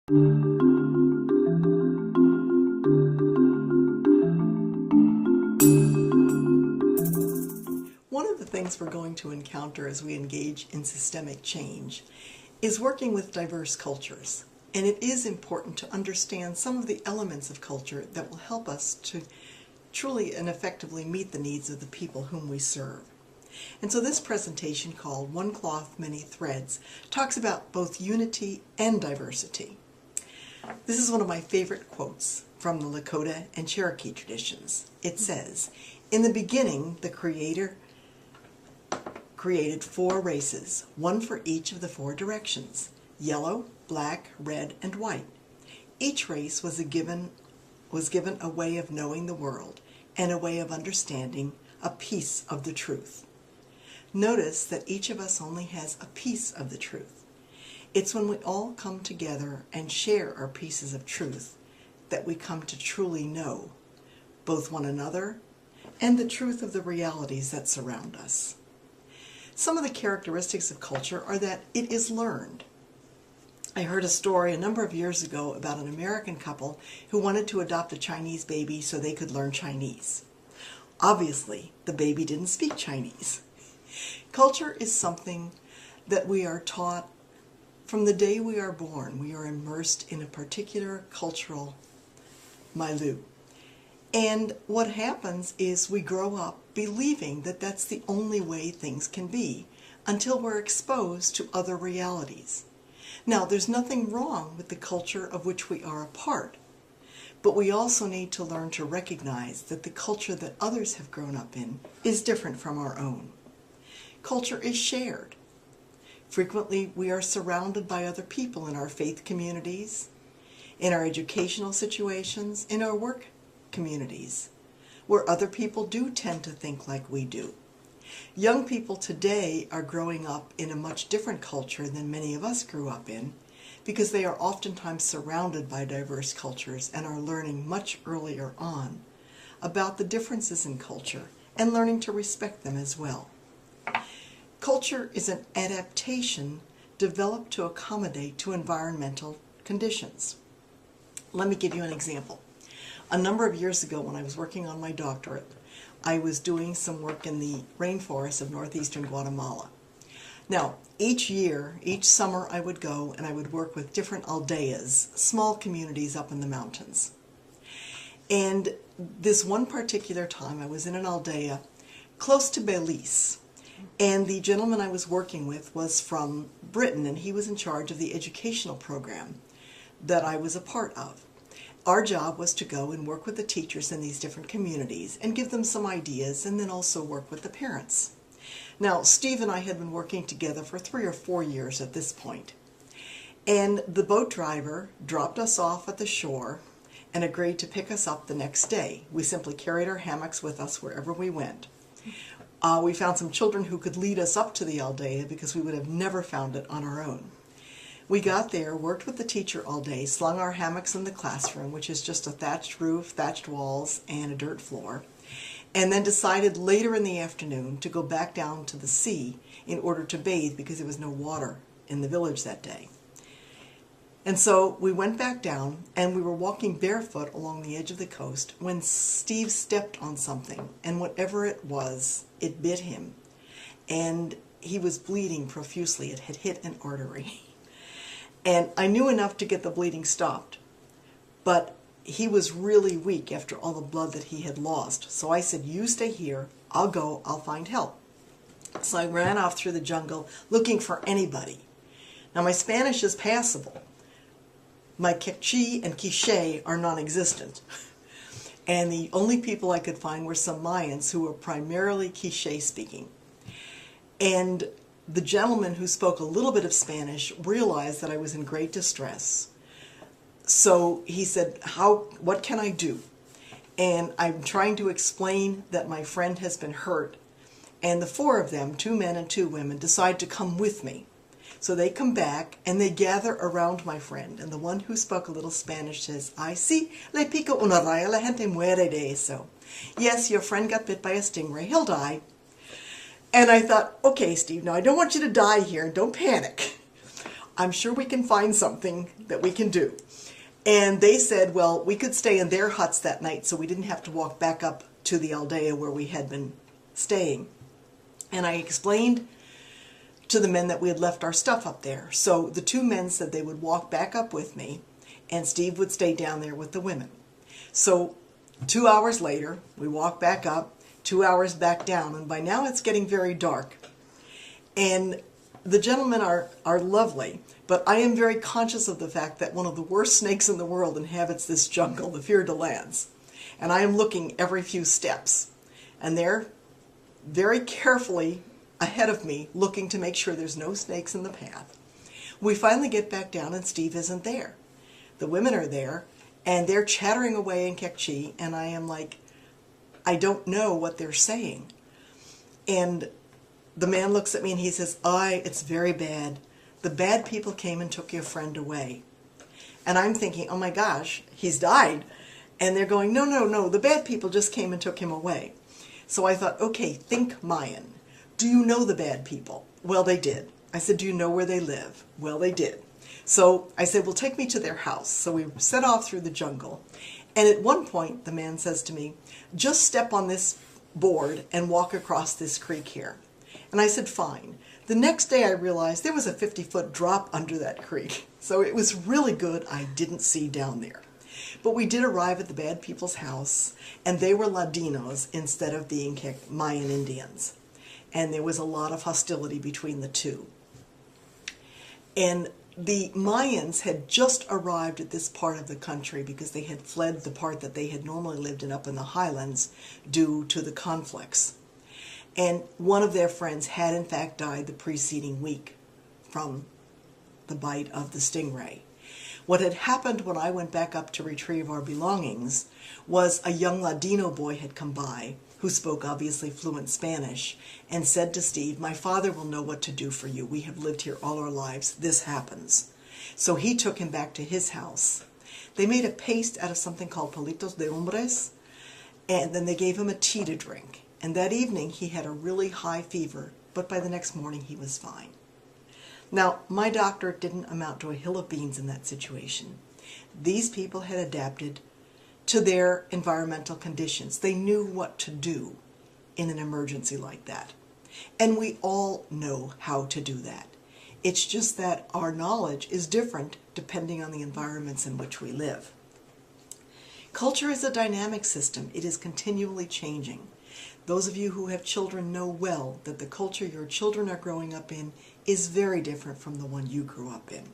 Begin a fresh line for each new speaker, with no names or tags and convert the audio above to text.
One of the things we're going to encounter as we engage in systemic change is working with diverse cultures. And it is important to understand some of the elements of culture that will help us to truly and effectively meet the needs of the people whom we serve. And so this presentation, called One Cloth, Many Threads, talks about both unity and diversity. This is one of my favorite quotes from the Lakota and Cherokee traditions. It says, "In the beginning, the Creator created 4 races, one for each of the 4 directions, yellow, black, red, and white. Each race was given a way of knowing the world and a way of understanding a piece of the truth." Notice that each of us only has a piece of the truth. It's when we all come together and share our pieces of truth that we come to truly know both one another and the truth of the realities that surround us. Some of the characteristics of culture are that it is learned. I heard a story a number of years ago about an American couple who wanted to adopt a Chinese baby so they could learn Chinese. Obviously, the baby didn't speak Chinese. Culture is something that we are taught from the day we are born. We are immersed in a particular cultural milieu. And what happens is we grow up believing that that's the only way things can be until we're exposed to other realities. Now, there's nothing wrong with the culture of which we are a part, but we also need to learn to recognize that the culture that others have grown up in is different from our own. Culture is shared. Frequently, we are surrounded by other people in our faith communities, in our educational situations, in our work communities, where other people do tend to think like we do. Young people today are growing up in a much different culture than many of us grew up in, because they are oftentimes surrounded by diverse cultures and are learning much earlier on about the differences in culture and learning to respect them as well. Culture is an adaptation developed to accommodate to environmental conditions. Let me give you an example. A number of years ago, when I was working on my doctorate, I was doing some work in the rainforests of northeastern Guatemala. Now, each summer I would go and I would work with different aldeas, small communities up in the mountains. And this one particular time I was in an aldea close to Belize. And the gentleman I was working with was from Britain, and he was in charge of the educational program that I was a part of. Our job was to go and work with the teachers in these different communities and give them some ideas, and then also work with the parents. Now, Steve and I had been working together for 3 or 4 years at this point. And the boat driver dropped us off at the shore and agreed to pick us up the next day. We simply carried our hammocks with us wherever we went. We found some children who could lead us up to the aldea because we would have never found it on our own. We got there, worked with the teacher all day, slung our hammocks in the classroom, which is just a thatched roof, thatched walls, and a dirt floor, and then decided later in the afternoon to go back down to the sea in order to bathe because there was no water in the village that day. And so we went back down, and we were walking barefoot along the edge of the coast when Steve stepped on something, and whatever it was, it bit him. And he was bleeding profusely. It had hit an artery. And I knew enough to get the bleeding stopped, but he was really weak after all the blood that he had lost. So I said, "You stay here, I'll go, I'll find help." So I ran off through the jungle looking for anybody. Now my Spanish is passable. My Quechua and Quiche are non-existent. And the only people I could find were some Mayans who were primarily Quiche speaking. And the gentleman who spoke a little bit of Spanish realized that I was in great distress. So he said, what can I do? And I'm trying to explain that my friend has been hurt. And the 4 of them, 2 men and 2 women, decide to come with me. So they come back and they gather around my friend. And the one who spoke a little Spanish says, "Ay, sí, le pica una raya, la gente muere de eso." Yes, your friend got bit by a stingray, he'll die. And I thought, okay, Steve, now I don't want you to die here, and don't panic. I'm sure we can find something that we can do. And they said, well, we could stay in their huts that night so we didn't have to walk back up to the aldea where we had been staying. And I explained to the men that we had left our stuff up there. So the two men said they would walk back up with me and Steve would stay down there with the women. So 2 hours later, we walk back up, 2 hours back down, and by now it's getting very dark. And the gentlemen are lovely, but I am very conscious of the fact that one of the worst snakes in the world inhabits this jungle, the fer de lance. And I am looking every few steps. And they're very carefully ahead of me, looking to make sure there's no snakes in the path. We finally get back down and Steve isn't there. The women are there, and they're chattering away in Quechua, and I am like, I don't know what they're saying. And the man looks at me and he says, it's very bad. The bad people came and took your friend away. And I'm thinking, oh my gosh, he's died. And they're going, no, no, no, the bad people just came and took him away. So I thought, okay, think Mayan. Do you know the bad people? Well, they did. I said, do you know where they live? Well, they did. So I said, well, take me to their house. So we set off through the jungle. And at one point, the man says to me, just step on this board and walk across this creek here. And I said, fine. The next day I realized there was a 50-foot drop under that creek. So it was really good I didn't see down there. But we did arrive at the bad people's house, and they were Ladinos instead of being Mayan Indians. And there was a lot of hostility between the two. And the Mayans had just arrived at this part of the country because they had fled the part that they had normally lived in up in the highlands due to the conflicts. And one of their friends had in fact died the preceding week from the bite of the stingray. What had happened when I went back up to retrieve our belongings was a young Ladino boy had come by who spoke obviously fluent Spanish and said to Steve, my father will know what to do for you. We have lived here all our lives. This happens. So he took him back to his house. They made a paste out of something called palitos de hombres, and then they gave him a tea to drink. And that evening he had a really high fever, but by the next morning he was fine. Now, my doctor didn't amount to a hill of beans in that situation. These people had adapted to their environmental conditions. They knew what to do in an emergency like that. And we all know how to do that. It's just that our knowledge is different depending on the environments in which we live. Culture is a dynamic system. It is continually changing. Those of you who have children know well that the culture your children are growing up in is very different from the one you grew up in.